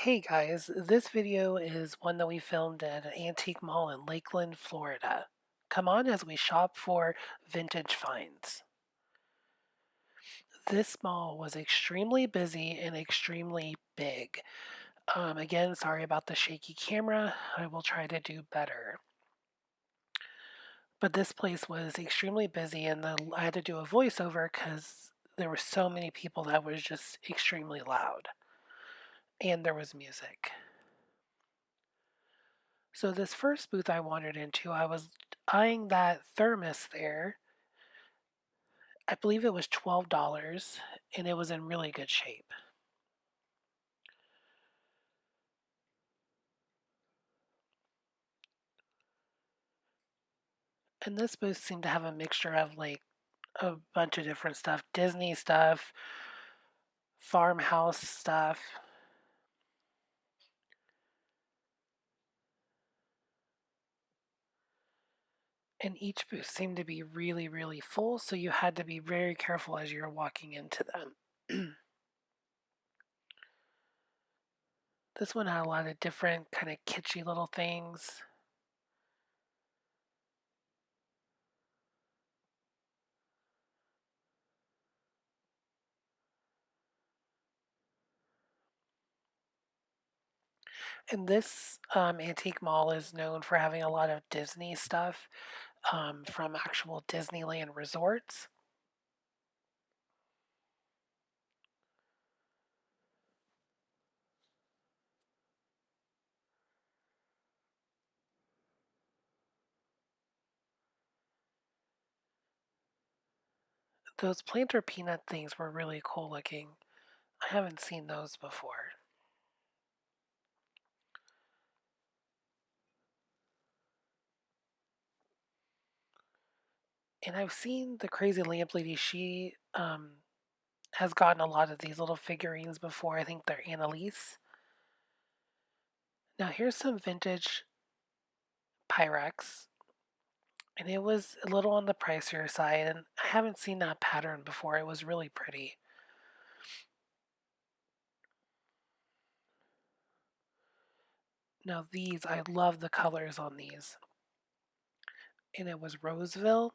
Hey guys, this video is one that we filmed at an antique mall in Lakeland, Florida. Come on as we shop for vintage finds. This mall was extremely busy and extremely big. Again, sorry about the shaky camera. I will try to do better. But this place was extremely busy and I had to do a voiceover because there were so many people that was just extremely loud. And there was music. So this first booth I wandered into, I was eyeing that thermos there. I believe it was $12 and it was in really good shape. And this booth seemed to have a mixture of like a bunch of different stuff, Disney stuff, farmhouse stuff. And each booth seemed to be really, really full, so you had to be very careful as you're walking into them. This one had a lot of different kind of kitschy little things. And this antique mall is known for having a lot of Disney stuff from actual Disneyland resorts. Those planter peanut things were really cool looking. I haven't seen those before. And I've seen the crazy lamp lady. She has gotten a lot of these little figurines before. I think they're Annalise. Now here's some vintage Pyrex. And it was a little on the pricier side, and I haven't seen that pattern before. It was really pretty. Now these, I love the colors on these. And it was Roseville.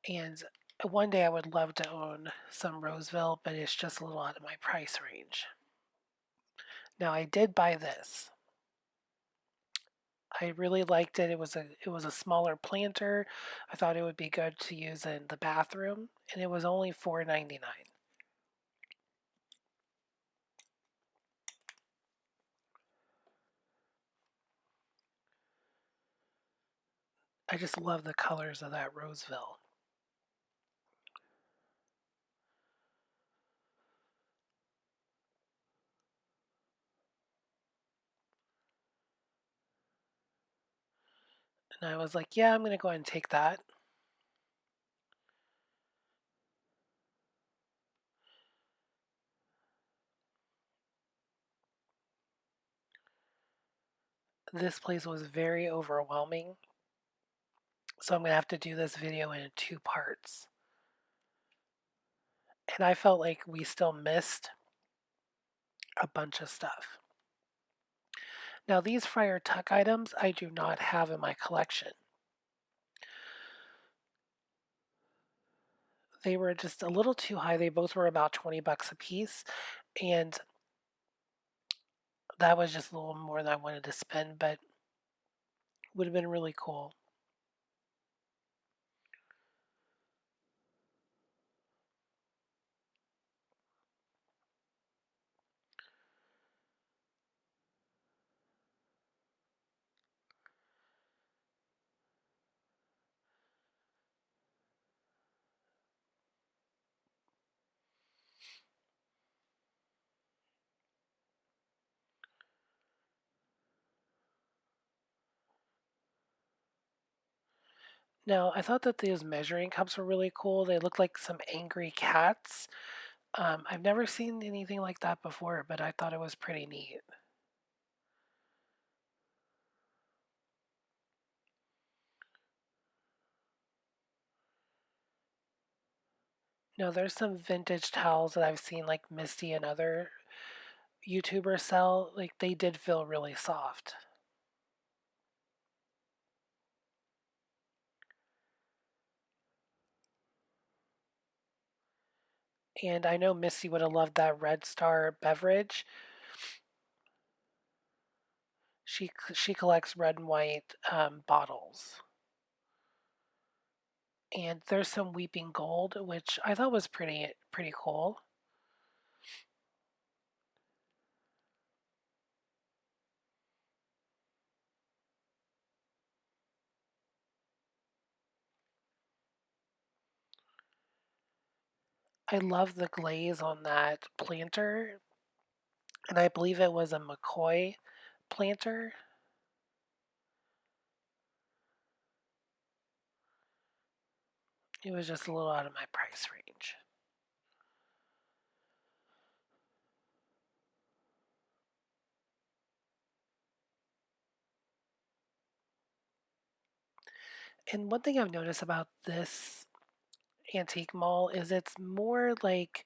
And one day I would love to own some Roseville, but it's just a little out of my price range. Now I did buy this. I really liked it. It was a smaller planter. I thought it would be good to use in the bathroom, and it was only $4.99. I just love the colors of that Roseville. And I was like, yeah, I'm going to go ahead and take that. This place was very overwhelming, so I'm going to have to do this video in two parts. And I felt like we still missed a bunch of stuff. Now, these Friar Tuck items I do not have in my collection. They were just a little too high. They both were about 20 bucks a piece, and that was just a little more than I wanted to spend, but would have been really cool. Now, I thought that these measuring cups were really cool. They look like some angry cats. I've never seen anything like that before, but I thought it was pretty neat. Now, there's some vintage towels that I've seen, like Misty and other YouTubers sell, like they did feel really soft. And I know Missy would have loved that Red Star beverage. She collects red and white bottles. And there's some Weeping Gold, which I thought was pretty cool. I love the glaze on that planter, and I believe it was a McCoy planter. It was just a little out of my price range. And one thing I've noticed about this antique mall is it's more like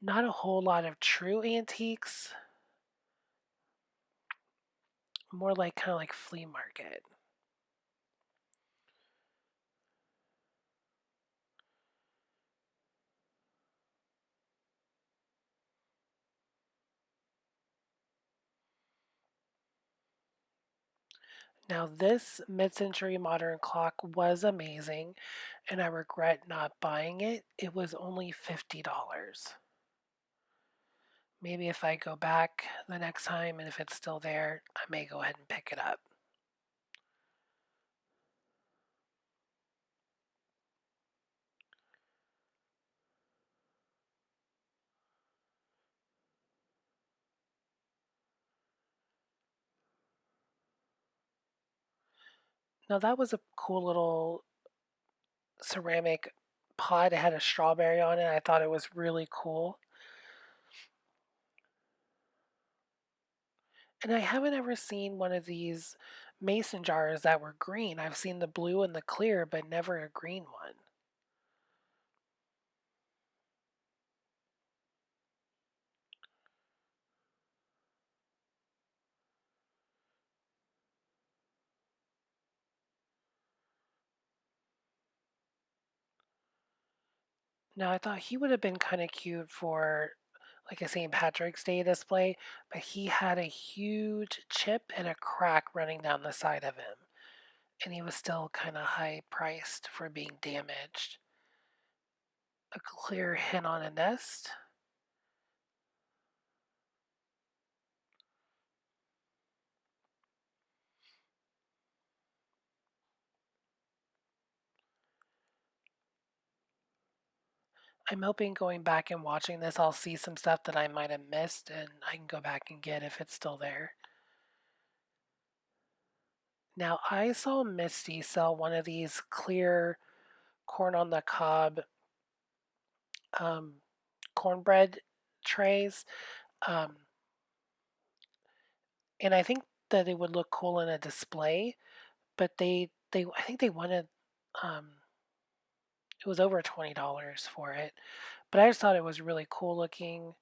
not a whole lot of true antiques, more like kind of like flea market. Now, this mid century modern clock was amazing, and I regret not buying it. It was only $50. Maybe if I go back the next time and if it's still there, I may go ahead and pick it up. Now, that was a cool little ceramic pot. It had a strawberry on it. I thought it was really cool. And I haven't ever seen one of these mason jars that were green. I've seen the blue and the clear, but never a green one. Now, I thought he would have been kind of cute for like a St. Patrick's Day display, but he had a huge chip and a crack running down the side of him. And he was still kind of high priced for being damaged. A clear hen on a nest. I'm hoping going back and watching this, I'll see some stuff that I might have missed and I can go back and get if it's still there. Now, I saw Misty sell one of these clear corn on the cob um, cornbread trays. Um, and I think that it would look cool in a display, but they I think they wanted um, it was over $20 for it. But I just thought it was really cool looking.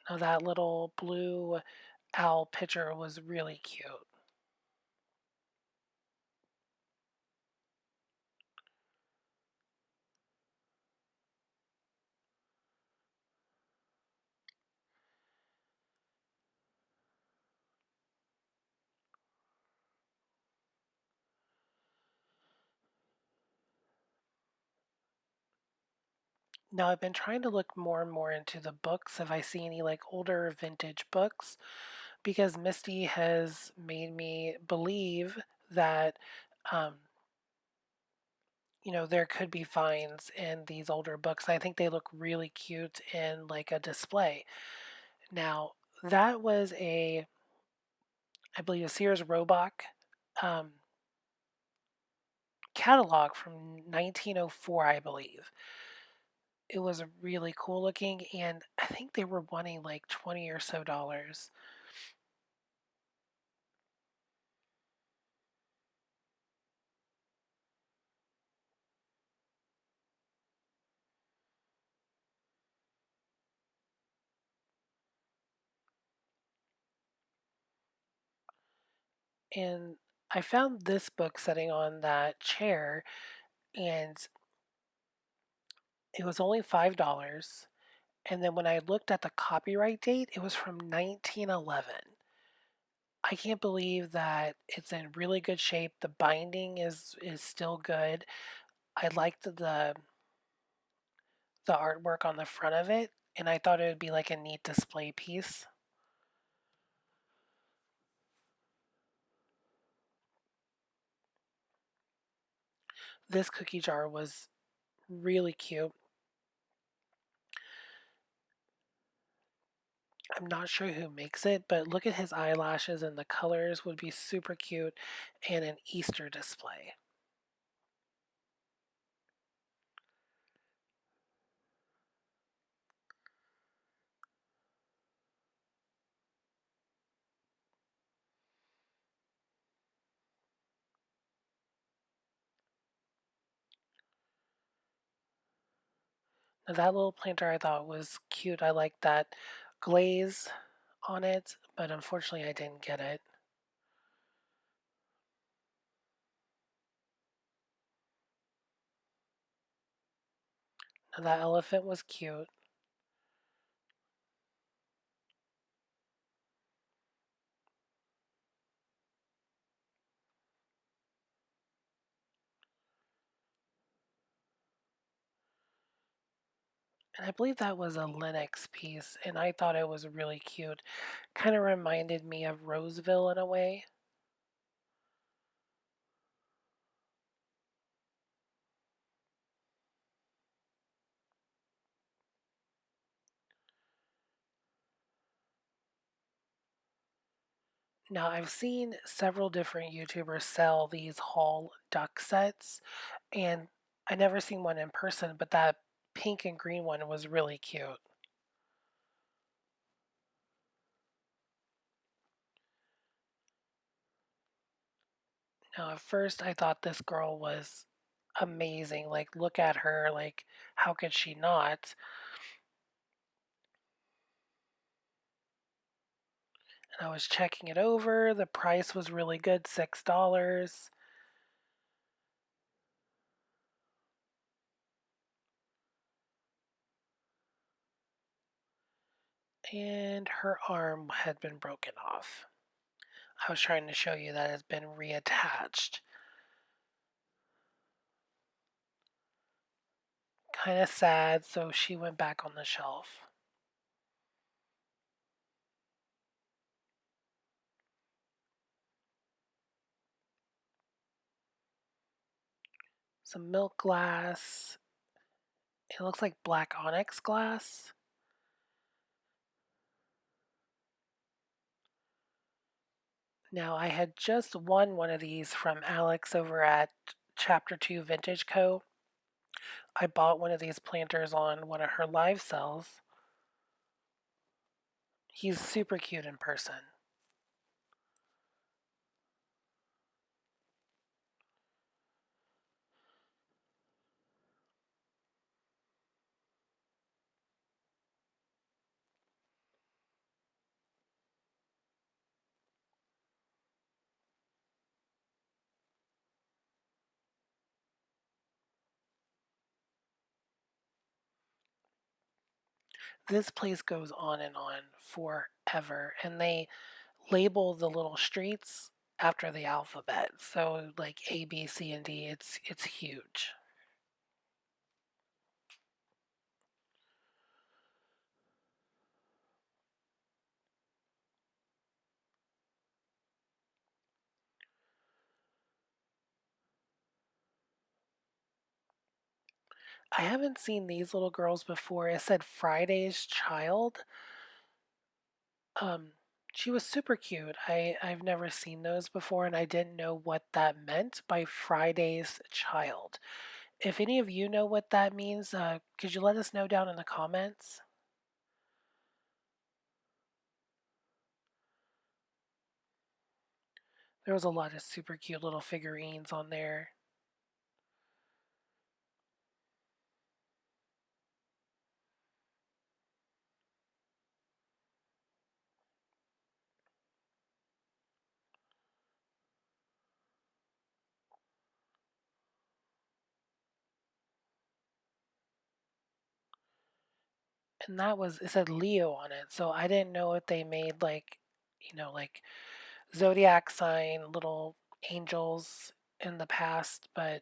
Now that little blue owl picture was really cute. Now I've been trying to look more and more into the books if I see any like older vintage books because Misty has made me believe that um, there could be finds in these older books. I think they look really cute in like a display. Now that was I believe a Sears Roebuck um, catalog from 1904, I believe. It was really cool looking, and I think they were wanting like 20 or so dollars. And I found this book sitting on that chair, and it was only $5. And then when I looked at the copyright date, it was from 1911. I can't believe that it's in really good shape. The binding is still good. I liked the artwork on the front of it, and I thought it would be like a neat display piece. This cookie jar was really cute. I'm not sure who makes it, but look at his eyelashes, and the colors would be super cute in an Easter display. Now, that little planter I thought was cute. I like that glaze on it, but unfortunately I didn't get it. Now, that elephant was cute. And I believe that was a Linux piece, and I thought it was really cute. Kind of reminded me of Roseville in a way. Now, I've seen several different YouTubers sell these haul duck sets, and I never seen one in person, but that pink and green one was really cute. Now, at first, I thought this girl was amazing. Like, look at her. Like, how could she not? And I was checking it over. The price was really good, $6. And her arm had been broken off. I was trying to show you that it's been reattached. Kind of sad, so she went back on the shelf. Some milk glass. It looks like black onyx glass. Now, I had just won one of these from Alex over at Chapter 2 Vintage Co. I bought one of these planters on one of her live sells. He's super cute in person. This place goes on forever, and they label the little streets after the alphabet. So like A, B, C, and D. It's huge. I haven't seen these little girls before. It said Friday's Child. Um, she was super cute. I've never seen those before, and I didn't know what that meant by Friday's Child. If any of you know what that means, could you let us know down in the comments? There was a lot of super cute little figurines on there. And that was, it said Leo on it. So I didn't know if they made like, like zodiac sign little angels in the past, but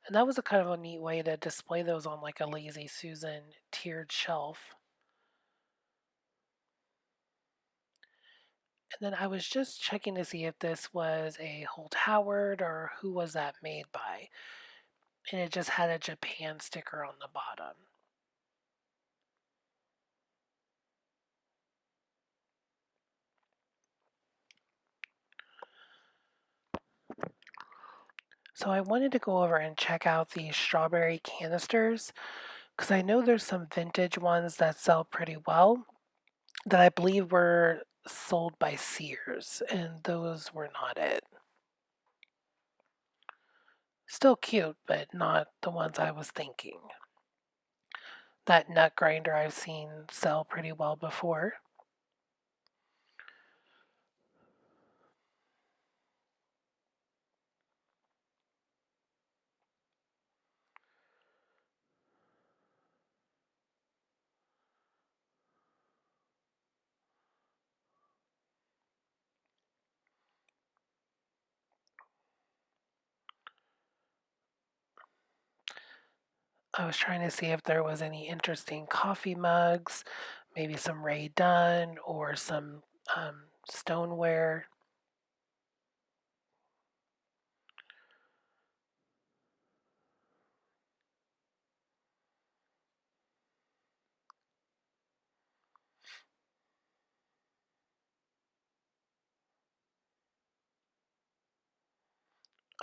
and that was a kind of a neat way to display those on like a Lazy Susan tiered shelf. And then I was just checking to see if this was a Holt Howard or who was that made by. And it just had a Japan sticker on the bottom. So I wanted to go over and check out these strawberry canisters because I know there's some vintage ones that sell pretty well that I believe were sold by Sears, and those were not it. Still cute, but not the ones I was thinking. That nut grinder I've seen sell pretty well before. I was trying to see if there was any interesting coffee mugs, maybe some Ray Dunn or some stoneware.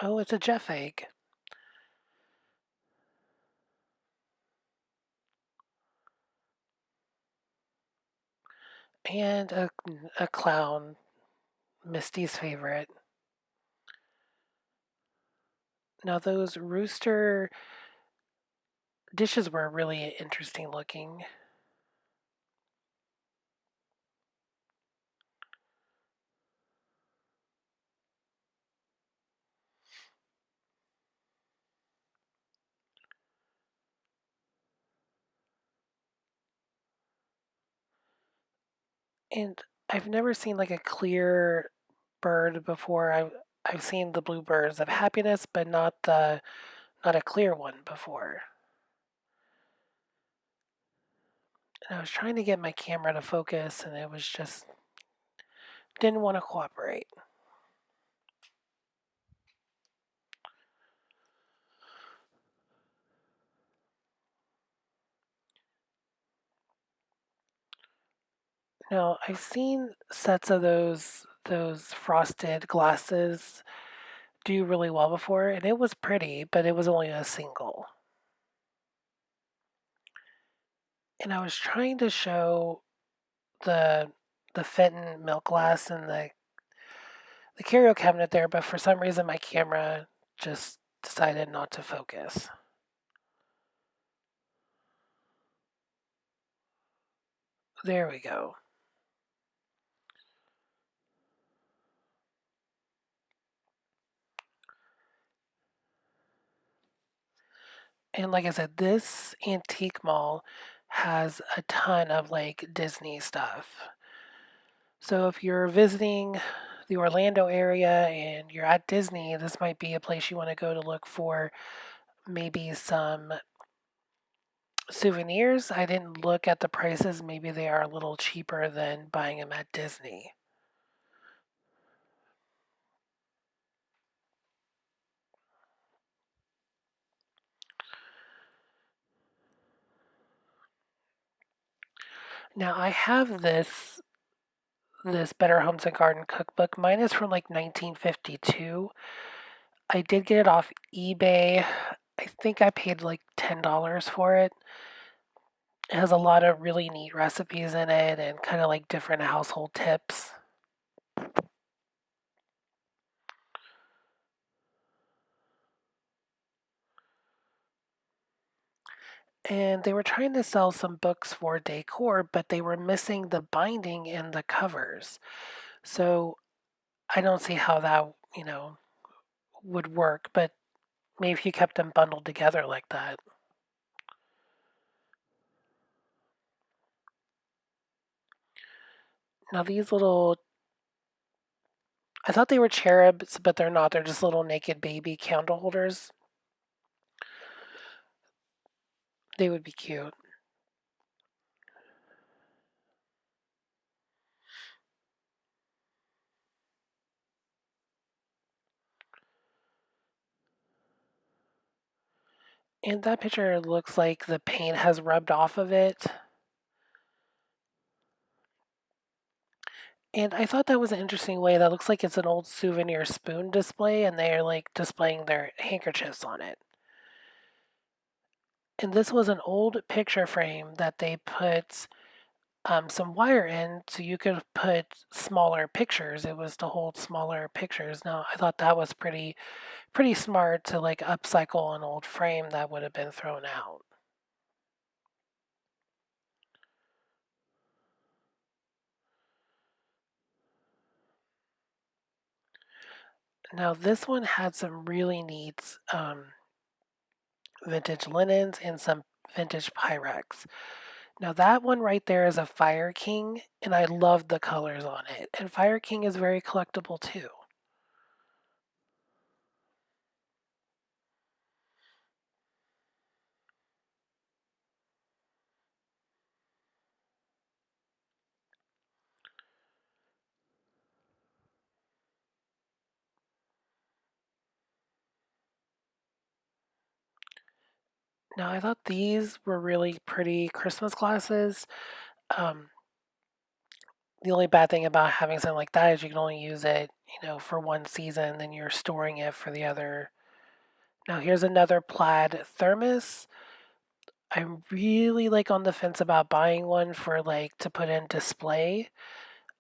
Oh, it's a Jeff egg. And a clown, Misty's favorite. Now, those rooster dishes were really interesting looking. And I've never seen like a clear bird before. I've seen the bluebirds of happiness, but not a clear one before. And I was trying to get my camera to focus, and it was just didn't want to cooperate. No, I've seen sets of those frosted glasses do really well before, and it was pretty, but it was only a single. And I was trying to show the the Fenton milk glass and the curio cabinet there, but for some reason my camera just decided not to focus. There we go. And like I said, this antique mall has a ton of like Disney stuff. So if you're visiting the Orlando area and you're at Disney, this might be a place you want to go to look for maybe some souvenirs. I didn't look at the prices. Maybe they are a little cheaper than buying them at Disney. Now I have this Better Homes and Garden cookbook. Mine is from like 1952. I did get it off eBay. I think I paid like $10 for it. It has a lot of really neat recipes in it and kind of like different household tips. And they were trying to sell some books for decor, but they were missing the binding and the covers. So I don't see how that, would work, but Maybe if you kept them bundled together like that. Now these little, I thought they were cherubs, but they're not. They're just little naked baby candle holders. They would be cute. And that picture looks like the paint has rubbed off of it. And I thought that was an interesting way. That looks like it's an old souvenir spoon display, and they're like displaying their handkerchiefs on it. And this was an old picture frame that they put some wire in so you could put smaller pictures. It was to hold smaller pictures. Now I thought that was pretty smart to like upcycle an old frame that would have been thrown out. Now this one had some really neat vintage linens and some vintage Pyrex. Now that one right there is a Fire King, and I love the colors on it. And Fire King is very collectible too. Now I thought these were really pretty Christmas glasses. Um, the only bad thing about having something like that is you can only use it, for one season, then you're storing it for the other. Now here's another plaid thermos. I'm really like on the fence about buying one for like to put in display.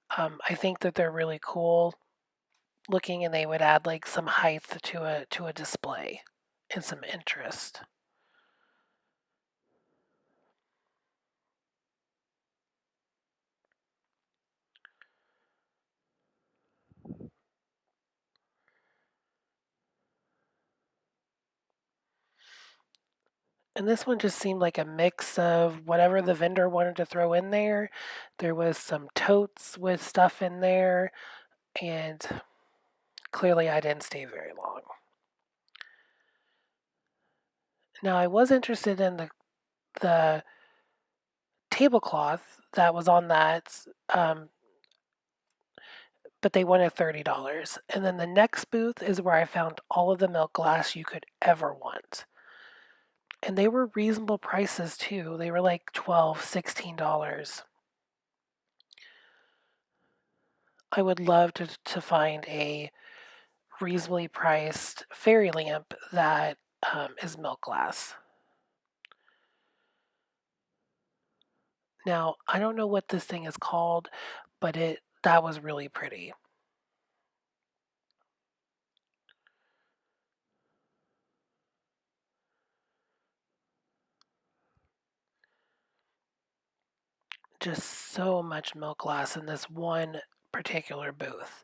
I think that they're really cool looking, and they would add like some height to a display and some interest. And this one just seemed like a mix of whatever the vendor wanted to throw in there. There was some totes with stuff in there, and clearly I didn't stay very long. Now I was interested in the tablecloth that was on that, but they wanted $30. And then the next booth is where I found all of the milk glass you could ever want. And they were reasonable prices too. They were like $12, $16. I would love to find a reasonably priced fairy lamp that is milk glass. Now, I don't know what this thing is called, but it that was really pretty. Just so much milk glass in this one particular booth.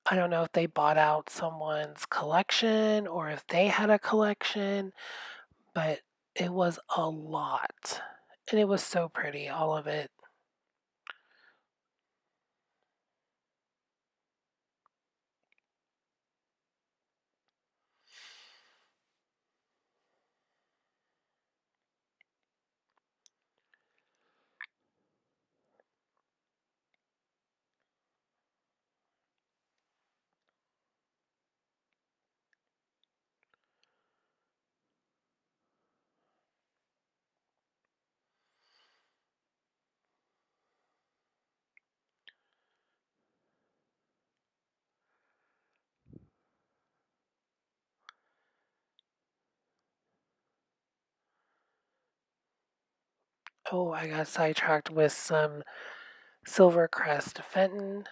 I don't know if they bought out someone's collection or if they had a collection, but it was a lot. And it was so pretty, all of it. Oh, I got sidetracked with some Silvercrest Fenton.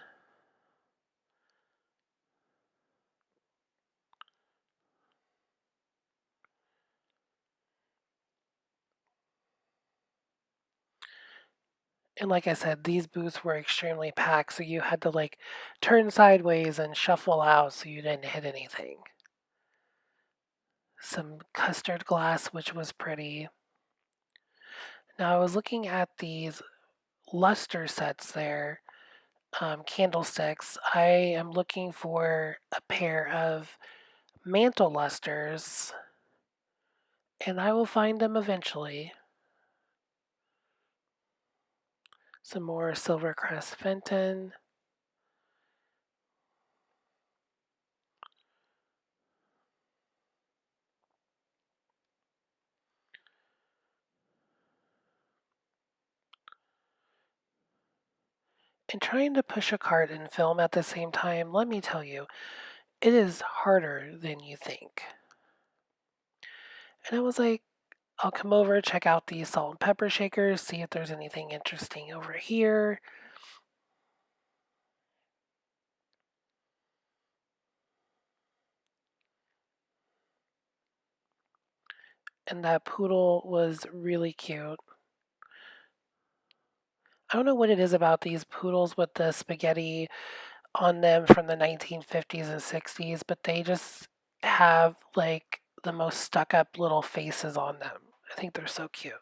And like I said, these booths were extremely packed, so you had to like turn sideways and shuffle out so you didn't hit anything. some custard glass, which was pretty. Now I was looking at these luster sets there, candlesticks. I am looking for a pair of mantle lusters, and I will find them eventually. Some more Silvercrest Fenton. And trying to push a cart and film at the same time, let me tell you, it is harder than you think. And I was like, I'll come over, check out these salt and pepper shakers, see if there's anything interesting over here. And that poodle was really cute. I don't know what it is about these poodles with the spaghetti on them from the 1950s and 60s, but they just have like the most stuck up little faces on them. I think they're so cute.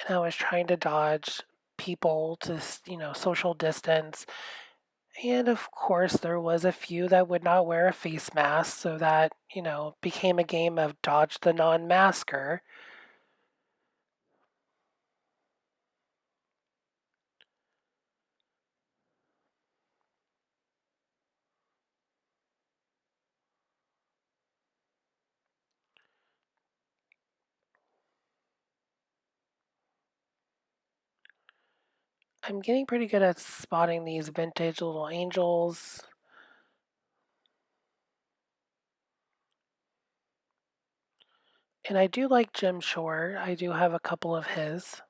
And I was trying to dodge people to, social distance. And of course, there was a few that would not wear a face mask, so that, became a game of dodge the non masker. I'm getting pretty good at spotting these vintage little angels. And I do like Jim Shore. I do have a couple of his.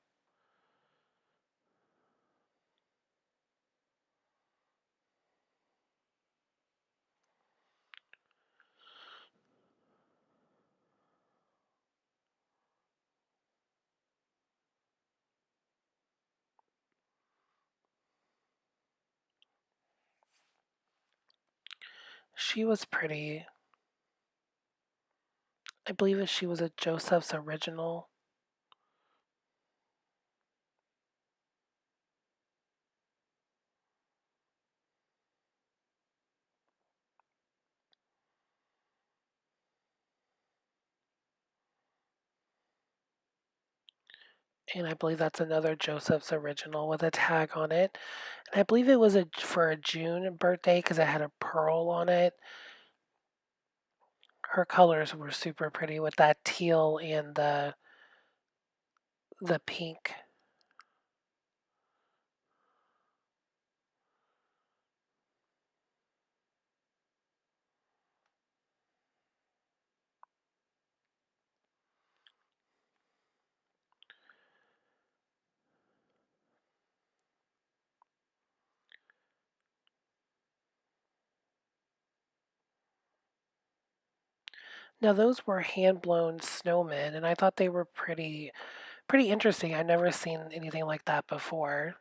She was pretty. I believe that she was a Joseph's original. And I believe that's another Joseph's original with a tag on it. And I believe it was for a June birthday because it had a pearl on it. Her colors were super pretty with that teal and the pink. Now those were hand blown snowmen, and I thought they were pretty interesting. I've never seen anything like that before.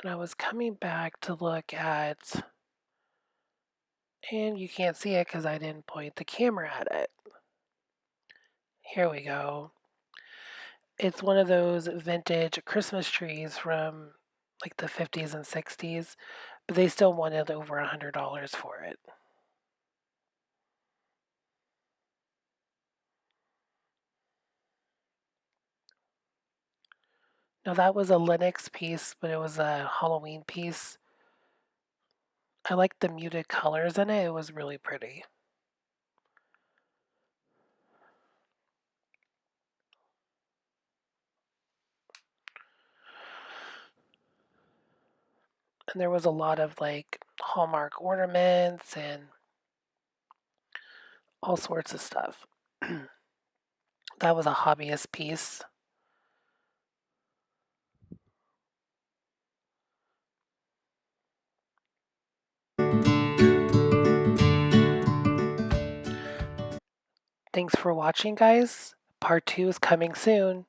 And I was coming back to look at, and you can't see it because I didn't point the camera at it. Here we go. It's one of those vintage Christmas trees from like the 50s and 60s, but they still wanted over $100 for it. Now that was a Linux piece, but it was a Halloween piece. I liked the muted colors in it. It was really pretty. And there was a lot of like Hallmark ornaments and all sorts of stuff. That was a hobbyist piece. Thanks for watching, guys. Part 2 is coming soon.